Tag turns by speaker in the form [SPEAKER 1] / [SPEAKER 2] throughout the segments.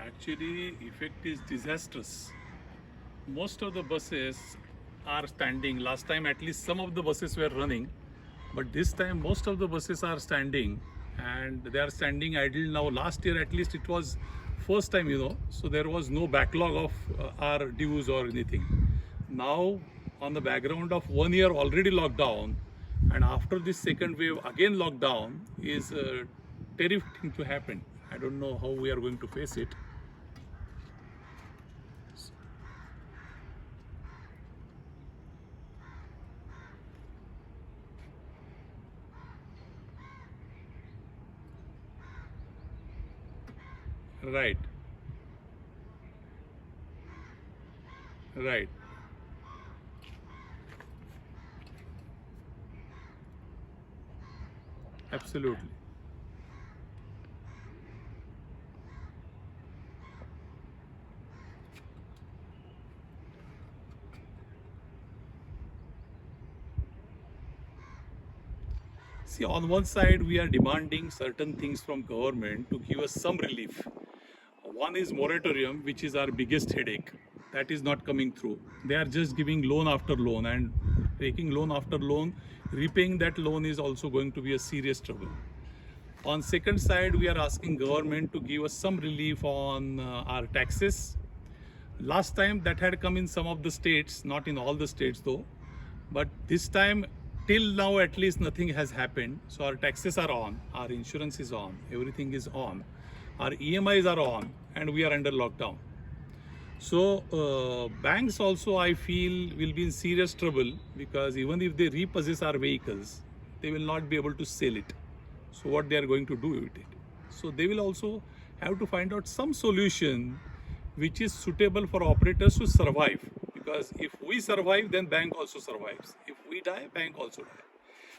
[SPEAKER 1] Actually, effect is disastrous. Most of the buses are standing. Last time, at least some of the buses were running, but this time, most of the buses are standing, and they are standing idle now. Last year, at least, it was first time, so there was no backlog of our dues or anything. Now, on the background of 1 year already lockdown, and after this second wave again lockdown is a terrific thing to happen. I don't know how we are going to face it. Right, right, absolutely. See, on one side, we are demanding certain things from government to give us some relief. One is moratorium, which is our biggest headache. That is not coming through. They are just giving loan after loan, and taking loan after loan, repaying that loan is also going to be a serious trouble. On second side, we are asking government to give us some relief on our taxes. Last time that had come in some of the states, not in all the states though. But this time, till now at least nothing has happened. So our taxes are on, our insurance is on, everything is on, our EMIs are on, and we are under lockdown. So banks also, I feel, will be in serious trouble because even if they repossess our vehicles, they will not be able to sell it. So what they are going to do with it? So they will also have to find out some solution which is suitable for operators to survive. Because if we survive, then bank also survives. If we die, bank also die.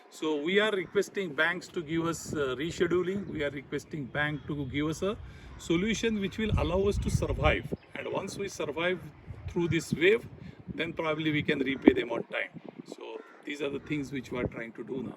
[SPEAKER 1] So we are requesting banks to give us rescheduling. We are requesting bank to give us a solution which will allow us to survive. And once we survive through this wave, then probably we can repay them on time. So these are the things which we are trying to do now.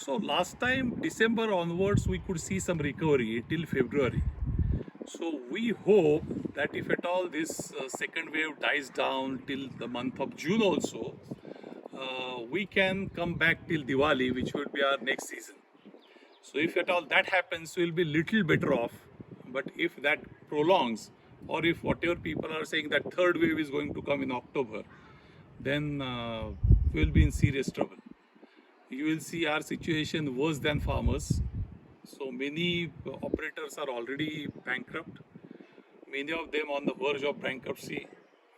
[SPEAKER 1] So last time, December onwards, we could see some recovery till February. So we hope that if at all this second wave dies down till the month of June also, we can come back till Diwali, which would be our next season. So if at all that happens, we'll be little better off. But if that prolongs, or if whatever people are saying that third wave is going to come in October, then we'll be in serious trouble. You will see our situation worse than farmers. So many operators are already bankrupt. Many of them on the verge of bankruptcy.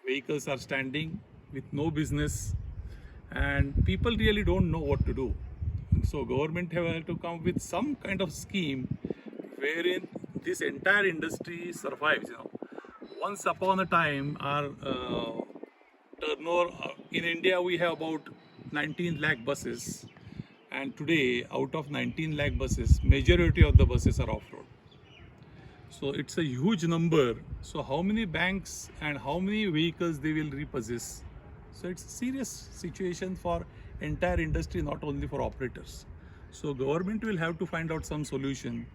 [SPEAKER 1] Vehicles are standing with no business, and people really don't know what to do. So government have to come with some kind of scheme wherein this entire industry survives. Once upon a time, our turnover in India, we have about 19 lakh buses, and today, out of 19 lakh buses, majority of the buses are off-road. So it's a huge number. So how many banks and how many vehicles they will repossess? So it's a serious situation for entire industry, not only for operators. So government will have to find out some solution.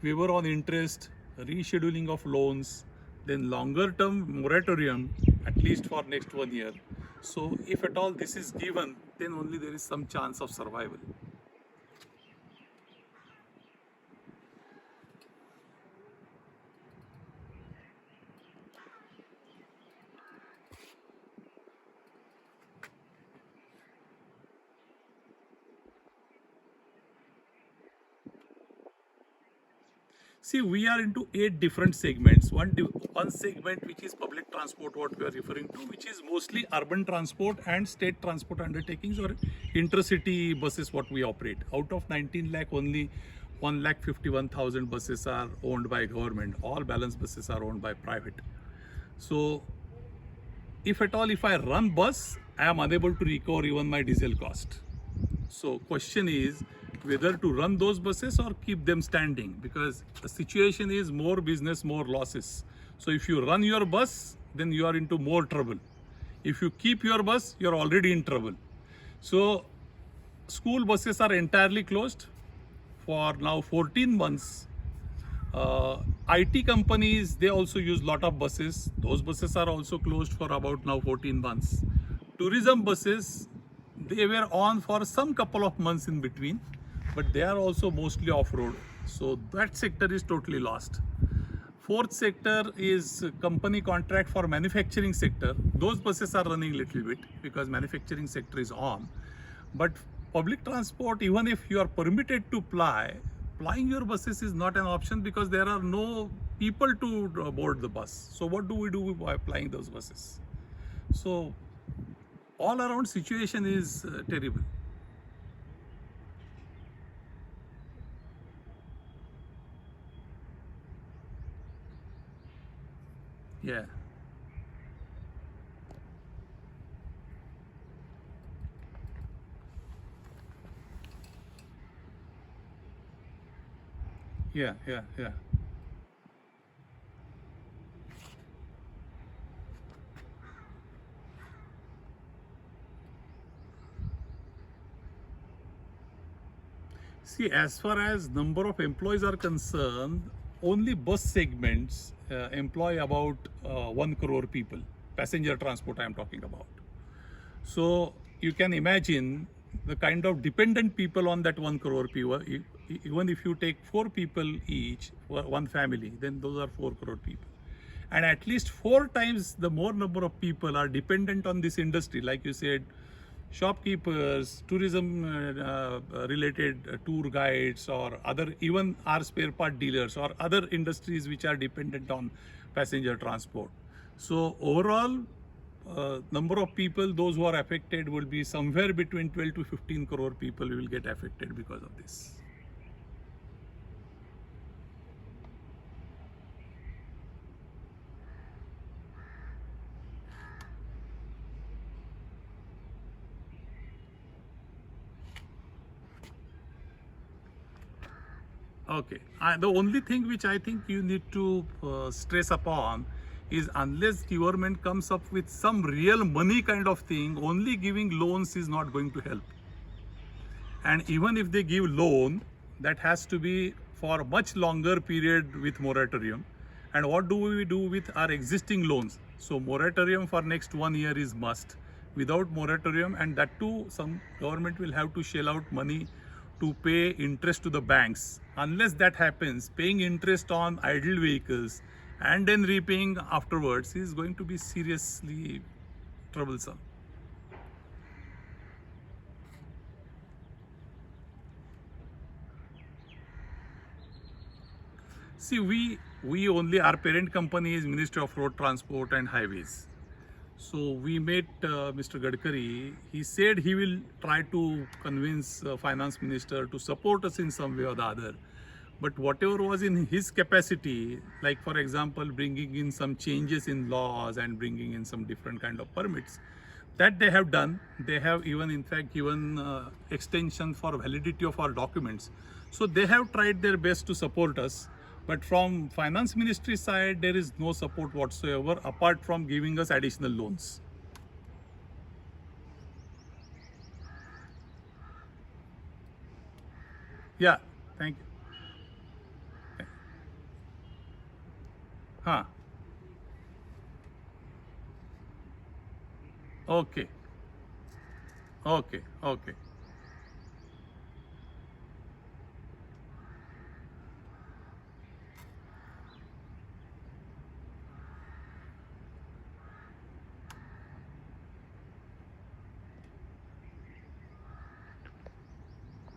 [SPEAKER 1] Waiver on interest, rescheduling of loans, then longer term moratorium, at least for next 1 year. So if at all this is given, then only there is some chance of survival. See, we are into 8 different segments. One segment which is public transport, what we are referring to, which is mostly urban transport and state transport undertakings or intercity buses, what we operate. Out of 19 lakh, only 1,51,000 buses are owned by government. All balance buses are owned by private. So, if at all, if I run bus, I am unable to recover even my diesel cost. So question is whether to run those buses or keep them standing, because the situation is more business, more losses. So if you run your bus, then you are into more trouble. If you keep your bus, you're already in trouble. So school buses are entirely closed for now 14 months. IT companies, they also use lot of buses. Those buses are also closed for about now 14 months. Tourism buses, they were on for some couple of months in between, but they are also mostly off-road. So that sector is totally lost. Fourth sector is company contract for manufacturing sector. Those buses are running little bit because manufacturing sector is on. But public transport, even if you are permitted to plying your buses is not an option because there are no people to board the bus. So what do we do by applying those buses? So all around situation is terrible. Yeah. Yeah, yeah, yeah. See, as far as number of employees are concerned, only bus segments employ about 1 crore people. Passenger transport I am talking about. So you can imagine the kind of dependent people on that 1 crore people. Even if you take 4 people each, one family, then those are 4 crore people. And at least 4 times the more number of people are dependent on this industry, like you said, shopkeepers, tourism related tour guides, or other, even our spare part dealers or other industries which are dependent on passenger transport. So overall, number of people, those who are affected will be somewhere between 12 to 15 crore people will get affected because of this. Okay. The only thing which I think you need to stress upon is unless government comes up with some real money kind of thing, only giving loans is not going to help. And even if they give loan, that has to be for a much longer period with moratorium. And what do we do with our existing loans? So moratorium for next 1 year is must. Without moratorium, and that too, some government will have to shell out money to pay interest to the banks. Unless that happens, paying interest on idle vehicles and then repaying afterwards is going to be seriously troublesome. See, we only, our parent company is Ministry of Road Transport and Highways. So we met Mr. Gadkari. He said he will try to convince finance minister to support us in some way or the other. But whatever was in his capacity, like for example, bringing in some changes in laws and bringing in some different kind of permits, that they have done. They have even in fact given extension for validity of our documents. So they have tried their best to support us. But from finance ministry side, there is no support whatsoever apart from giving us additional loans. Yeah, thank you. Huh. Okay. Okay. Okay.